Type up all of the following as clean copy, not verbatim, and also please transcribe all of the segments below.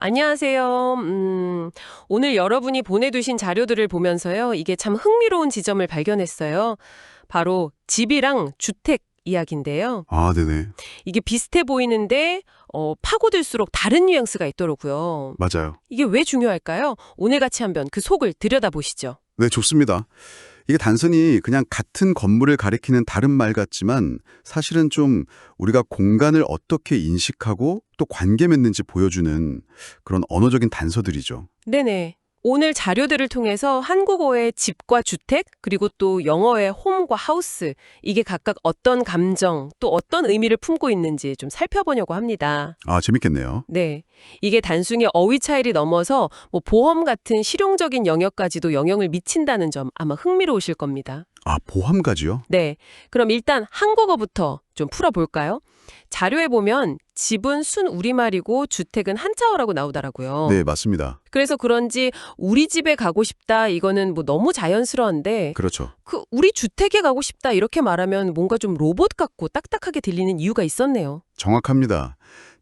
안녕하세요. 오늘 여러분이 보내두신 자료들을 보면서요. 이게 참 흥미로운 지점을 발견했어요. 바로 집이랑 주택 이야기인데요. 아, 네네. 이게 비슷해 보이는데 파고들수록 다른 뉘앙스가 있더라고요. 맞아요. 이게 왜 중요할까요? 오늘 같이 한번 그 속을 들여다보시죠. 네, 좋습니다. 이게 단순히 그냥 같은 건물을 가리키는 다른 말 같지만 사실은 좀 우리가 공간을 어떻게 인식하고 또 관계 맺는지 보여주는 그런 언어적인 단서들이죠. 네네. 오늘 자료들을 통해서 한국어의 집과 주택, 그리고 또 영어의 홈과 하우스, 이게 각각 어떤 감정, 또 어떤 의미를 품고 있는지 좀 살펴보려고 합니다. 아, 재밌겠네요. 네. 이게 단순히 어휘 차이를 넘어서 뭐 보험 같은 실용적인 영역까지도 영향을 미친다는 점 아마 흥미로우실 겁니다. 아, 보험까지요? 네. 그럼 일단 한국어부터 좀 풀어볼까요? 자료에 보면 집은 순 우리말이고 주택은 한자어라고 나오더라고요. 네, 맞습니다. 그래서 그런지 우리 집에 가고 싶다 이거는 뭐 너무 자연스러운데 그렇죠. 그 우리 주택에 가고 싶다 이렇게 말하면 뭔가 좀 로봇 같고 딱딱하게 들리는 이유가 있었네요. 정확합니다.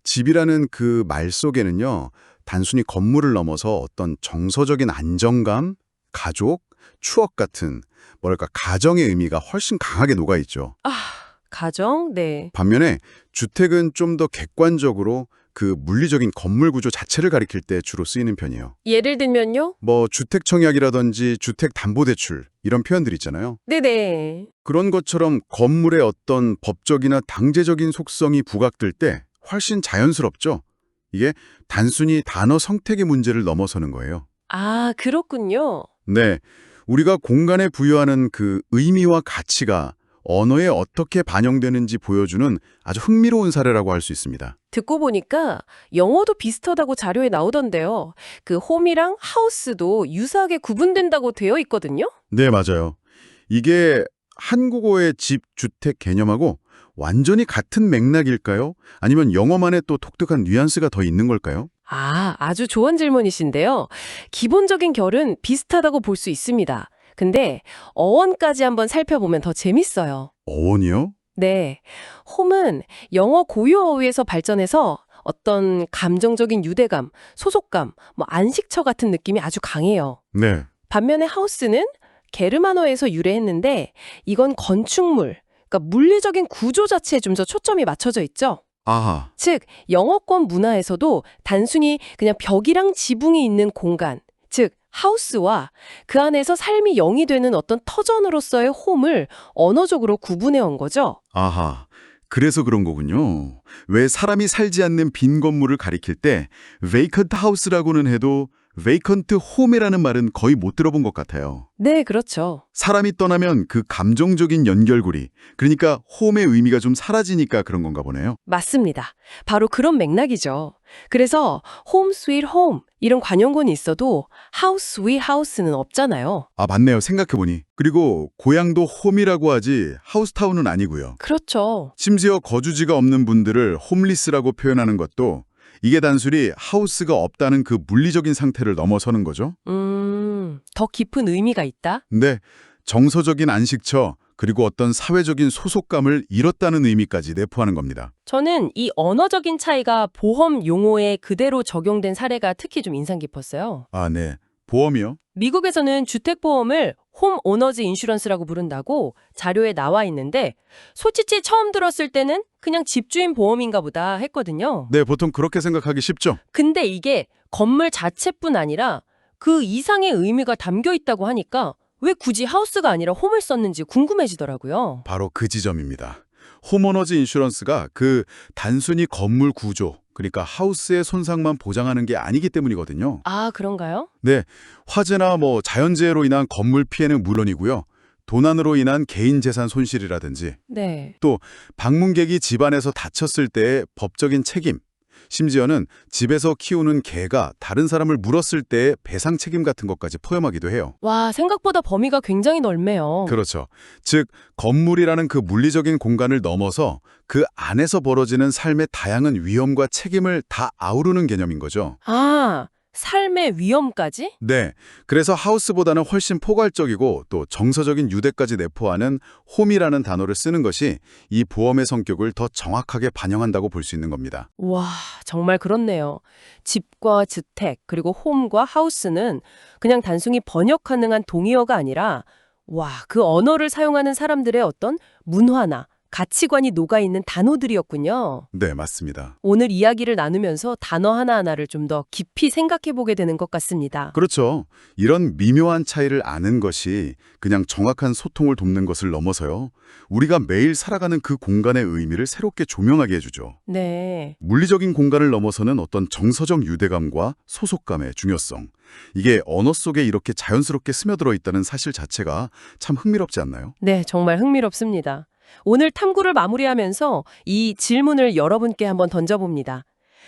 집이라는 그 말 속에는요, 단순히 건물을 넘어서 어떤 정서적인 안정감, 가족, 추억 같은 뭐랄까 가정의 의미가 훨씬 강하게 녹아있죠. 아, 가정? 네. 반면에 주택은 좀 더 객관적으로 그 물리적인 건물 구조 자체를 가리킬 때 주로 쓰이는 편이에요. 예를 들면요? 뭐 주택청약이라든지 주택담보대출 이런 표현들 있잖아요. 네네. 그런 것처럼 건물의 어떤 법적이나 당재적인 속성이 부각될 때 훨씬 자연스럽죠. 이게 단순히 단어 성택의 문제를 넘어서는 거예요. 아, 그렇군요. 네, 우리가 공간에 부여하는 그 의미와 가치가 언어에 어떻게 반영되는지 보여주는 아주 흥미로운 사례라고 할 수 있습니다. 듣고 보니까 영어도 비슷하다고 자료에 나오던데요. 그 홈이랑 하우스도 유사하게 구분된다고 되어 있거든요. 네, 맞아요. 이게 한국어의 집, 주택 개념하고 완전히 같은 맥락일까요? 아니면 영어만의 또 독특한 뉘앙스가 더 있는 걸까요? 아, 아주 좋은 질문이신데요. 기본적인 결은 비슷하다고 볼 수 있습니다. 근데 어원까지 한번 살펴보면 더 재밌어요. 어원이요? 네. 홈은 영어 고유 어휘에서 발전해서 어떤 감정적인 유대감, 소속감, 뭐 안식처 같은 느낌이 아주 강해요. 네. 반면에 하우스는 게르만어에서 유래했는데 이건 건축물, 그러니까 물리적인 구조 자체에 좀 더 초점이 맞춰져 있죠. 아하. 즉, 영어권 문화에서도 단순히 그냥 벽이랑 지붕이 있는 공간, 즉 하우스와 그 안에서 삶이 영위되는 어떤 터전으로서의 홈을 언어적으로 구분해 온 거죠. 아하. 그래서 그런 거군요. 왜 사람이 살지 않는 빈 건물을 가리킬 때 vacant house라고는 해도 vacant home이라는 말은 거의 못 들어본 것 같아요. 네, 그렇죠. 사람이 떠나면 그 감정적인 연결고리, 그러니까 홈의 의미가 좀 사라지니까 그런 건가 보네요. 맞습니다. 바로 그런 맥락이죠. 그래서 홈 스윗 홈 이런 관용군이 있어도 하우스 스윗 하우스는 없잖아요. 아, 맞네요. 생각해보니. 그리고 고향도 홈이라고 하지 하우스타운은 아니고요. 그렇죠. 심지어 거주지가 없는 분들을 홈리스라고 표현하는 것도 이게 단순히 하우스가 없다는 그 물리적인 상태를 넘어서는 거죠. 더 깊은 의미가 있다? 근데 정서적인 안식처 그리고 어떤 사회적인 소속감을 잃었다는 의미까지 내포하는 겁니다. 저는 이 언어적인 차이가 보험 용어에 그대로 적용된 사례가 특히 좀 인상 깊었어요. 아, 네. 보험이요? 미국에서는 주택보험을 홈 오너즈 인슈런스라고 부른다고 자료에 나와 있는데 솔직히 처음 들었을 때는 그냥 집주인 보험인가 보다 했거든요. 네, 보통 그렇게 생각하기 쉽죠. 근데 이게 건물 자체뿐 아니라 그 이상의 의미가 담겨 있다고 하니까 왜 굳이 하우스가 아니라 홈을 썼는지 궁금해지더라고요. 바로 그 지점입니다. 홈오너즈 인슈런스가 그 단순히 건물 구조, 그러니까 하우스의 손상만 보장하는 게 아니기 때문이거든요. 아, 그런가요? 네, 화재나 뭐 자연재해로 인한 건물 피해는 물론이고요. 도난으로 인한 개인 재산 손실이라든지 네. 또 방문객이 집안에서 다쳤을 때의 법적인 책임, 심지어는 집에서 키우는 개가 다른 사람을 물었을 때의 배상 책임 같은 것까지 포함하기도 해요. 와, 생각보다 범위가 굉장히 넓네요. 그렇죠. 즉, 건물이라는 그 물리적인 공간을 넘어서 그 안에서 벌어지는 삶의 다양한 위험과 책임을 다 아우르는 개념인 거죠. 아, 삶의 위험까지? 네. 그래서 하우스보다는 훨씬 포괄적이고 또 정서적인 유대까지 내포하는 홈이라는 단어를 쓰는 것이 이 보험의 성격을 더 정확하게 반영한다고 볼 수 있는 겁니다. 와, 정말 그렇네요. 집과 주택, 그리고 홈과 하우스는 그냥 단순히 번역 가능한 동의어가 아니라 와, 그 언어를 사용하는 사람들의 어떤 문화나 가치관이 녹아있는 단어들이었군요. 네, 맞습니다. 오늘 이야기를 나누면서 단어 하나하나를 좀 더 깊이 생각해 보게 되는 것 같습니다. 그렇죠. 이런 미묘한 차이를 아는 것이 그냥 정확한 소통을 돕는 것을 넘어서요. 우리가 매일 살아가는 그 공간의 의미를 새롭게 조명하게 해주죠. 네. 물리적인 공간을 넘어서는 어떤 정서적 유대감과 소속감의 중요성. 이게 언어 속에 이렇게 자연스럽게 스며들어 있다는 사실 자체가 참 흥미롭지 않나요? 네, 정말 흥미롭습니다. 오늘 탐구를 마무리하면서 이 질문을 여러분께 한번 던져봅니다.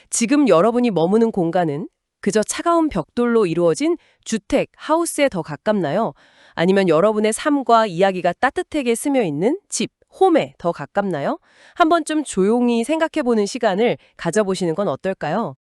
지금 여러분이 머무는 공간은 그저 차가운 벽돌로 이루어진 주택, 하우스에 더 가깝나요? 아니면 여러분의 삶과 이야기가 따뜻하게 스며 있는 집, 홈에 더 가깝나요? 한번 좀 조용히 생각해보는 시간을 가져보시는 건 어떨까요?